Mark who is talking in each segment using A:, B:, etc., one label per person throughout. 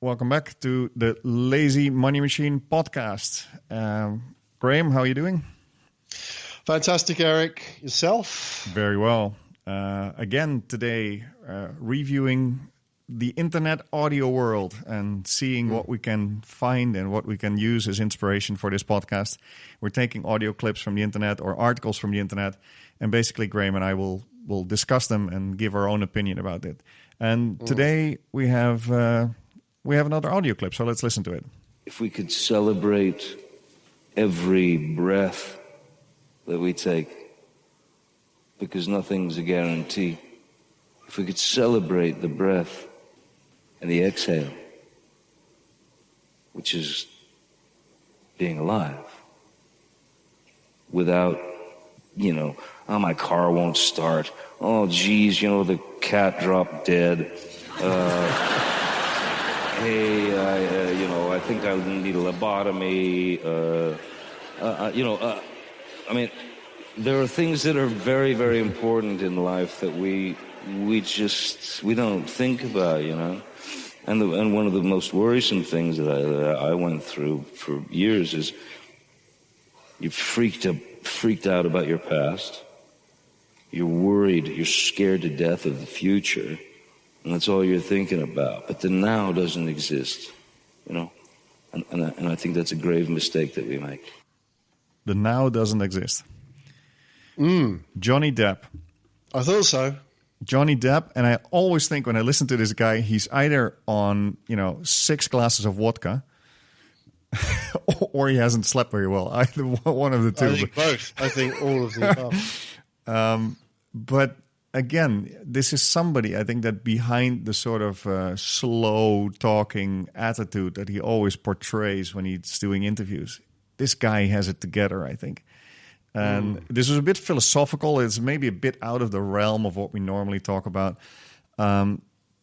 A: Welcome back to the Lazy Money Machine podcast. Graham, how are you doing?
B: Fantastic, Erik. Yourself?
A: Very well. Again, today, reviewing the internet audio world and seeing what we can find and what we can use as inspiration for this podcast. We're taking audio clips from the internet or articles from the internet, and basically Graham and I will discuss them and give our own opinion about it. And today we have another audio clip, so let's listen to it.
C: If we could celebrate every breath that we take, because nothing's a guarantee. If we could celebrate the breath and the exhale, which is being alive, without, oh, my car won't start. Oh, geez, the cat dropped dead. Hey, I think I need a lobotomy. I mean, there are things that are very, very important in life that we don't think about, And one of the most worrisome things that I went through for years is you're freaked out about your past. You're worried. You're scared to death of the future. And that's all you're thinking about. But the now doesn't exist, And I think that's a grave mistake that we make.
A: The now doesn't exist. Johnny Depp.
B: I thought so.
A: Johnny Depp, and I always think when I listen to this guy, he's either on, 6 glasses of vodka or he hasn't slept very well. Either one of the two.
B: I think both. I think all of the above.
A: But again, this is somebody, I think, that behind the sort of slow talking attitude that he always portrays when he's doing interviews, this guy has it together, I think. And this is a bit philosophical. It's maybe a bit out of the realm of what we normally talk about. But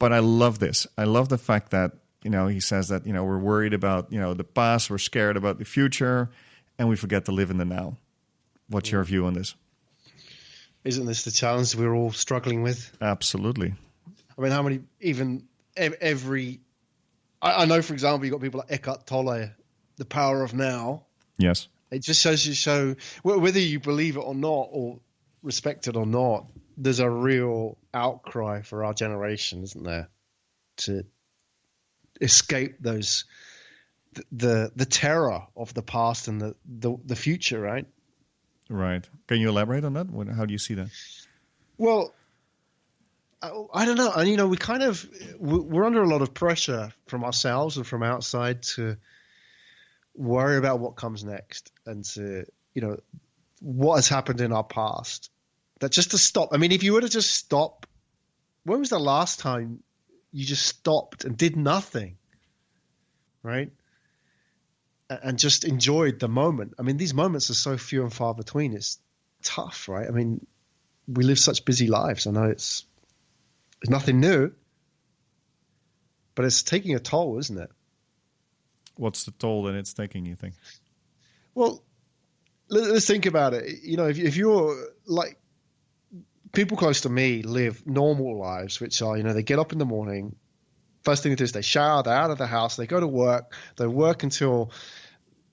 A: I love this. I love the fact that, he says that, we're worried about, the past, we're scared about the future, and we forget to live in the now. What's your view on this?
B: Isn't this the challenge we're all struggling with?
A: Absolutely.
B: I mean, how many, I know, for example, you've got people like Eckhart Tolle, The Power of Now.
A: Yes.
B: It just shows whether you believe it or not, or respect it or not, there's a real outcry for our generation, isn't there, to escape the terror of the past and the future, right?
A: Right. Can you elaborate on that? How do you see that?
B: Well, I don't know. And, we're under a lot of pressure from ourselves and from outside to worry about what comes next and to, what has happened in our past. That just to stop. I mean, if you were to just stop, when was the last time you just stopped and did nothing, right? And just enjoyed the moment. I mean, these moments are so few and far between. It's tough, right? I mean, we live such busy lives. I know it's nothing new, but it's taking a toll, isn't it?
A: What's the toll that it's taking, you think?
B: Well, let's think about it. If you're like people close to me live normal lives, which are, they get up in the morning, first thing they do is they shower, they're out of the house, they go to work, they work until,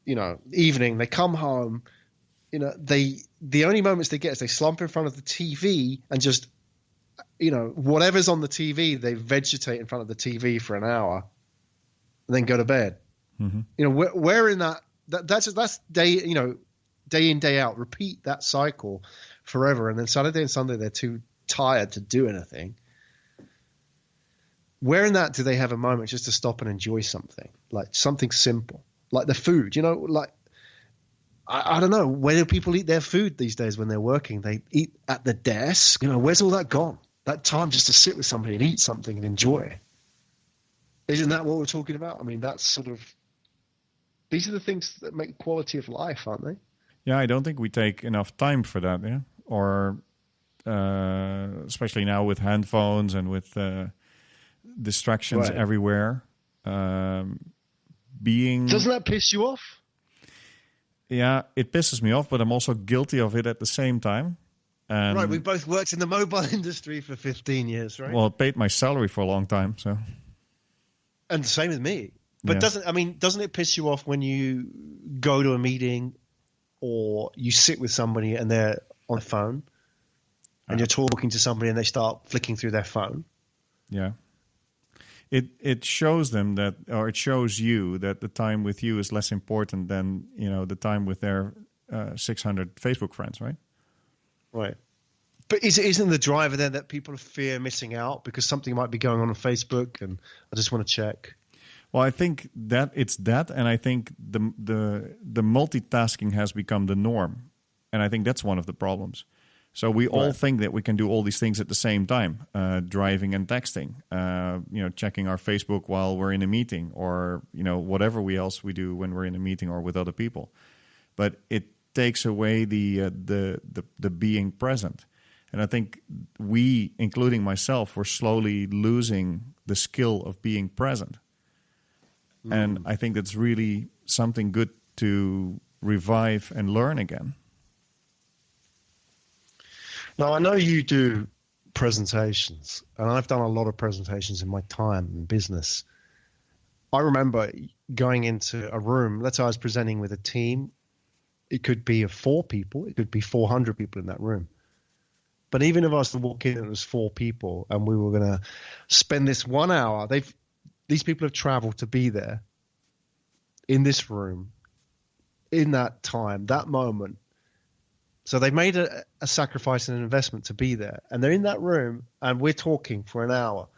B: evening, they come home, the only moments they get is they slump in front of the TV and just, whatever's on the TV, they vegetate in front of the TV for an hour and then go to bed. Mm-hmm. Where in that's day in, day out, repeat that cycle forever. And then Saturday and Sunday, they're too tired to do anything. Where in that do they have a moment just to stop and enjoy something, like something simple, like the food, I don't know. Where do people eat their food these days when they're working? They eat at the desk. Where's all that gone? That time just to sit with somebody and eat something and enjoy. Isn't that what we're talking about? I mean, that's sort of, these are the things that make quality of life, aren't they?
A: Yeah, I don't think we take enough time for that, yeah? Or especially now with handphones and with distractions everywhere.
B: Doesn't that piss you off?
A: Yeah, it pisses me off, but I'm also guilty of it at the same time. And
B: right, we both worked in the mobile industry for 15 years, right?
A: Well, it paid my salary for a long time, so.
B: And the same with me. But doesn't it piss you off when you go to a meeting or you sit with somebody and they're on the phone and you're talking to somebody and they start flicking through their phone?
A: Yeah. It shows them that, or it shows you that the time with you is less important than, the time with their 600 Facebook friends, right?
B: Right. But isn't the driver then that people fear missing out because something might be going on Facebook and I just want to check?
A: Well, I think that it's that, and I think the multitasking has become the norm, and I think that's one of the problems. So we all think that we can do all these things at the same time, driving and texting, checking our Facebook while we're in a meeting, or whatever else we do when we're in a meeting or with other people. But it takes away the being present, and I think we, including myself, we're slowly losing the skill of being present. And I think that's really something good to revive and learn again.
B: Now, I know you do presentations, and I've done a lot of presentations in my time in business. I remember going into a room, let's say I was presenting with a team. It could be of 4 people. It could be 400 people in that room. But even if I was to walk in and it was 4 people and we were going to spend this 1 hour, these people have traveled to be there in this room, in that time, that moment. So they've made a sacrifice and an investment to be there. And they're in that room and we're talking for an hour.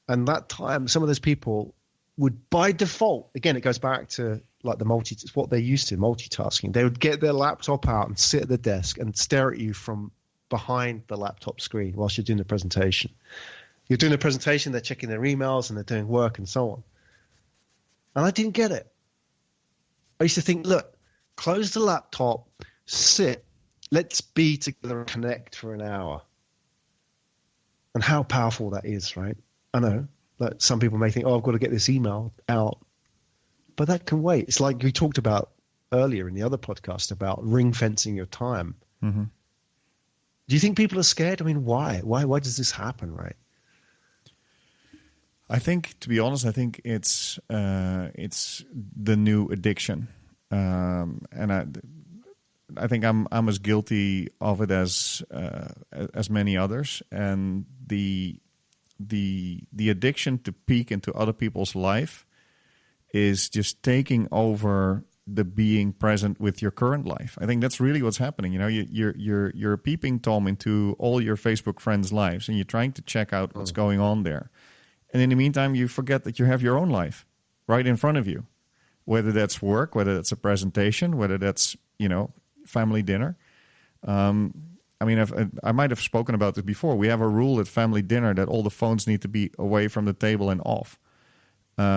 B: And that time, some of those people would, by default, again, it goes back to like it's what they're used to, multitasking. They would get their laptop out and sit at the desk and stare at you from behind the laptop screen whilst you're doing the presentation. You're doing a presentation, they're checking their emails and they're doing work and so on. And I didn't get it. I used to think, look, close the laptop, sit, let's be together and connect for an hour. And how powerful that is, right? I know, like some people may think, I've got to get this email out. But that can wait. It's like we talked about earlier in the other podcast about ring fencing your time. Mm-hmm. Do you think people are scared? I mean, why? Why does this happen, right?
A: I think, to be honest, it's the new addiction, and I think I'm as guilty of it as many others. And the addiction to peek into other people's life is just taking over the being present with your current life. I think that's really what's happening. You're a peeping Tom into all your Facebook friends' lives, and you're trying to check out what's going on there. And in the meantime, you forget that you have your own life right in front of you, whether that's work, whether that's a presentation, whether that's, family dinner. I might have spoken about this before. We have a rule at family dinner that all the phones need to be away from the table and off,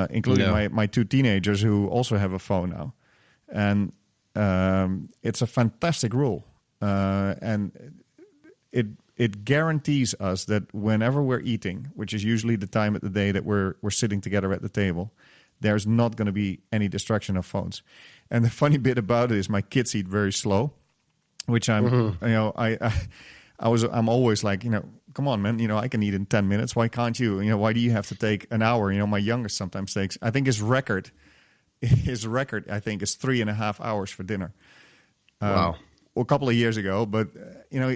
A: including my 2 teenagers who also have a phone now. And it's a fantastic rule. And it guarantees us that whenever we're eating, which is usually the time of the day that we're sitting together at the table, there's not going to be any distraction of phones. And the funny bit about it is my kids eat very slow, which I'm always like, come on, man, I can eat in 10 minutes. Why can't you? Why do you have to take an hour? My youngest sometimes takes, I think his record, I think, is 3.5 hours for dinner.
B: Wow.
A: A couple of years ago, but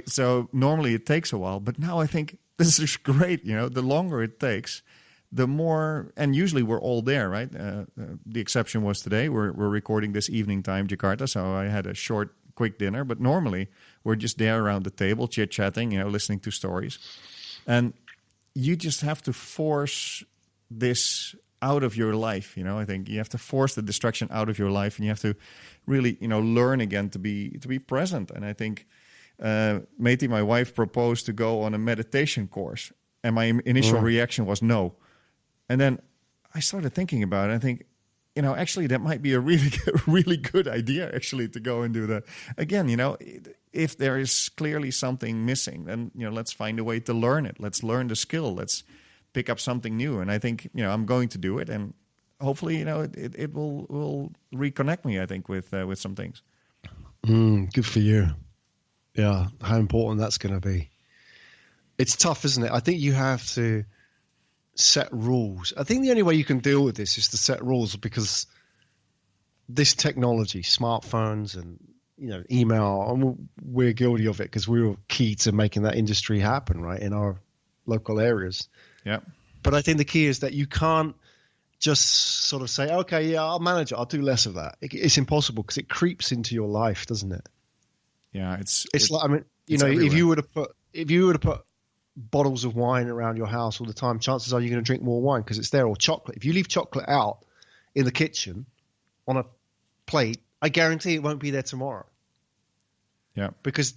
A: so normally it takes a while, but now I think this is great. The longer it takes, the more, and usually we're all there, right? The exception was today. We're recording this evening time, Jakarta, so I had a short, quick dinner, but normally we're just there around the table, chit-chatting, listening to stories. And you just have to force this out of your life. I think you have to force the distraction out of your life, and you have to really, learn again to be present. And I think Meti, my wife, proposed to go on a meditation course, and my initial reaction was no. And then I started thinking about it. I think, actually that might be a really good idea, actually, to go and do that. Again, if there is clearly something missing, then, let's find a way to learn it. Let's learn the skill. Let's pick up something new. And I think, I'm going to do it. And hopefully, it will reconnect me, I think, with some things.
B: Good for you. Yeah, how important that's going to be. It's tough, isn't it? I think you have to set rules. I think the only way you can deal with this is to set rules, because this technology, smartphones and email, and we're guilty of it because we were key to making that industry happen, right, in our local areas.
A: Yeah.
B: But I think the key is that you can't just sort of say, okay, yeah, I'll manage it, I'll do less of that. It's impossible, because it creeps into your life, doesn't it?
A: Yeah, it's
B: like, I mean,
A: everywhere.
B: if you were to put bottles of wine around your house all the time, chances are you're going to drink more wine because it's there, or chocolate. If you leave chocolate out in the kitchen on a plate, I guarantee it won't be there tomorrow.
A: Yeah,
B: because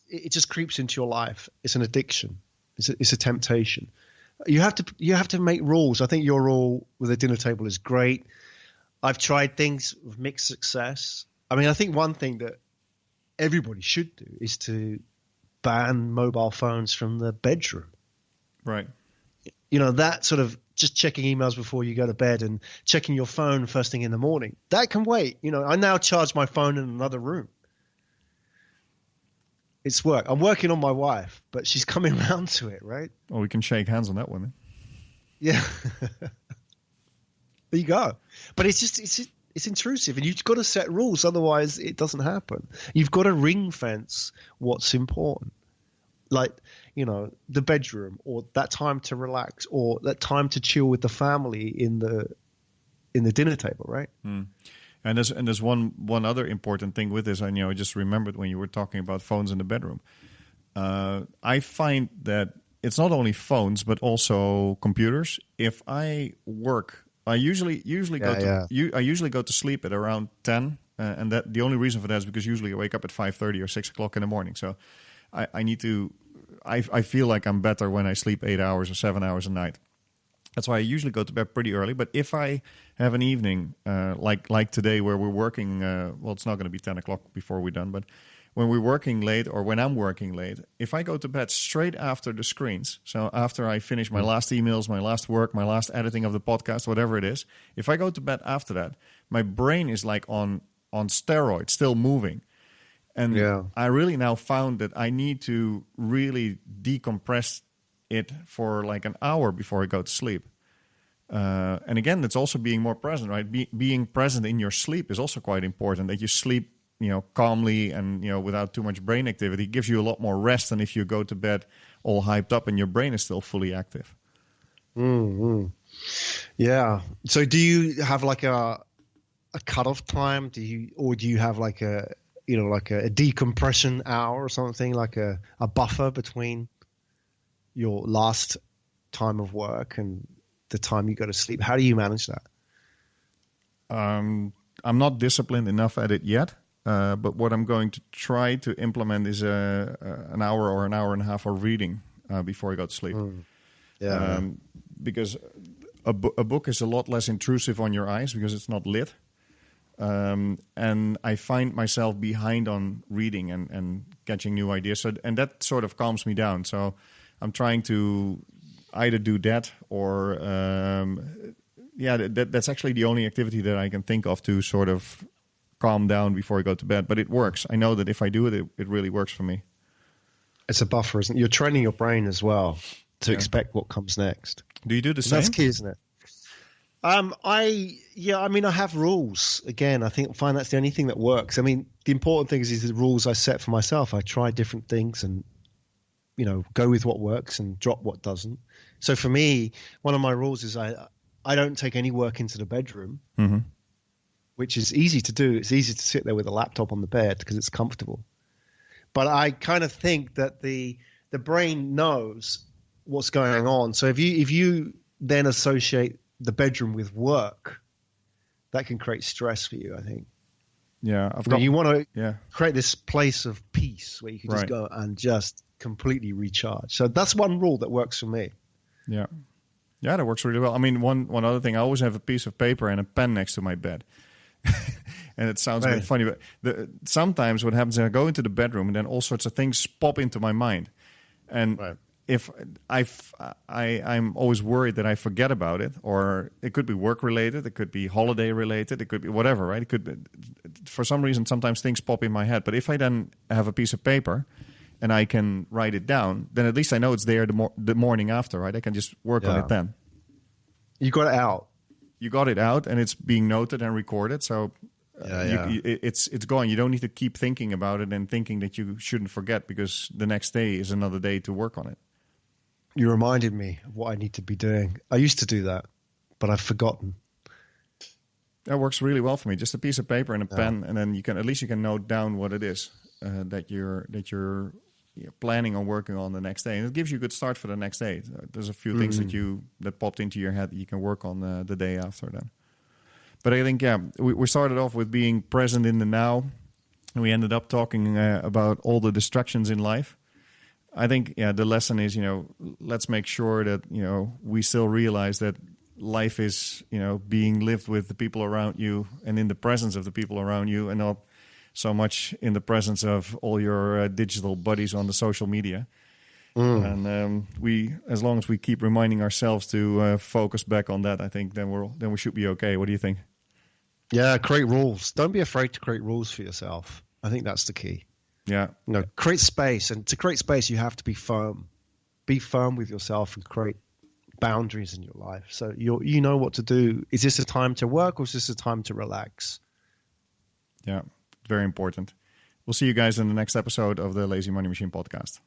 B: it just creeps into your life. It's an addiction. It's a temptation. You have to make rules. I think your rule with a dinner table is great. I've tried things with mixed success. I mean, I think one thing that everybody should do is to ban mobile phones from the bedroom.
A: Right.
B: That sort of just checking emails before you go to bed and checking your phone first thing in the morning, that can wait. I now charge my phone in another room. It's work. I'm working on my wife, but she's coming around to it, right?
A: Well, we can shake hands on that one. Then.
B: Yeah. There you go. But it's intrusive, and you've got to set rules. Otherwise, it doesn't happen. You've got to ring fence what's important. Like, the bedroom, or that time to relax, or that time to chill with the family in the dinner table, right?
A: Mm. And there's one other important thing with this. I just remembered when you were talking about phones in the bedroom. I find that it's not only phones but also computers. If I work, I usually go to sleep at around 10, and that the only reason for that is because usually I wake up at 5:30 or 6 o'clock in the morning. So I need to. I feel like I'm better when I sleep 8 hours or 7 hours a night. That's why I usually go to bed pretty early. But if I have an evening like today where we're working, well, it's not going to be 10 o'clock before we're done. But when we're working late, or when I'm working late, if I go to bed straight after the screens, so after I finish my last emails, my last work, my last editing of the podcast, whatever it is, if I go to bed after that, my brain is like on steroids, still moving. And I really now found that I need to really decompress it for like an hour before I go to sleep. And again, that's also being more present, right? Being present in your sleep is also quite important, that you sleep, calmly and, without too much brain activity. It gives you a lot more rest than if you go to bed all hyped up and your brain is still fully active.
B: Mm-hmm. Yeah. So do you have like a cutoff time? Do you have like a decompression hour or something, like a buffer between your last time of work and the time you go to sleep? How do you manage that?
A: I'm not disciplined enough at it yet, but what I'm going to try to implement is an hour or an hour and a half of reading before I go to sleep. Because a book is a lot less intrusive on your eyes because it's not lit. And I find myself behind on reading and catching new ideas. And that sort of calms me down. So I'm trying to either do that or, that's actually the only activity that I can think of to sort of calm down before I go to bed. But it works. I know that if I do it, it really works for me. It's
B: a buffer, isn't it? You're training your brain as well to expect what comes next.
A: Do you do the same?
B: That's key, isn't it? I have rules. Again, I find that's the only thing that works. I mean, the important thing is the rules I set for myself. I try different things and, go with what works and drop what doesn't. So for me, one of my rules is I don't take any work into the bedroom, which is easy to do. It's easy to sit there with a laptop on the bed because it's comfortable. But I kind of think that the brain knows what's going on. So if you then associate the bedroom with work, that can create stress for you, I think.
A: Yeah.
B: You want to create this place of peace where you can just go and just completely recharge. So that's one rule that works for me.
A: Yeah. Yeah, that works really well. I mean, one other thing, I always have a piece of paper and a pen next to my bed. And it sounds a bit funny, but sometimes what happens is I go into the bedroom and then all sorts of things pop into my mind. And if I'm always worried that I forget about it, or it could be work related, it could be holiday related, it could be whatever, right? It could be, for some reason, sometimes things pop in my head. But if I then have a piece of paper and I can write it down, then at least I know it's there the morning after, right? I can just work on it then.
B: You got it out.
A: You got it out, and it's being noted and recorded. So it's gone. You don't need to keep thinking about it and thinking that you shouldn't forget, because the next day is another day to work on it.
B: You reminded me of what I need to be doing. I used to do that, but I've forgotten.
A: That works really well for me. Just a piece of paper and a pen, and then you can note down what it is that you're planning on working on the next day, and it gives you a good start for the next day. There's a few things that popped into your head that you can work on the day after then. But I think we started off with being present in the now, and we ended up talking about all the distractions in life. I think the lesson is let's make sure that we still realize that life is being lived with the people around you and in the presence of the people around you, and not so much in the presence of all your digital buddies on the social media. And as long as we keep reminding ourselves to focus back on that, I think then we should be okay. What do you think?
B: Yeah, create rules. Don't be afraid to create rules for yourself. I think that's the key.
A: Yeah.
B: Create space, and to create space, you have to be firm. Be firm with yourself and create boundaries in your life. So you know what to do. Is this a time to work, or is this a time to relax?
A: Yeah. Very important. We'll see you guys in the next episode of the Lazy Money Machine podcast.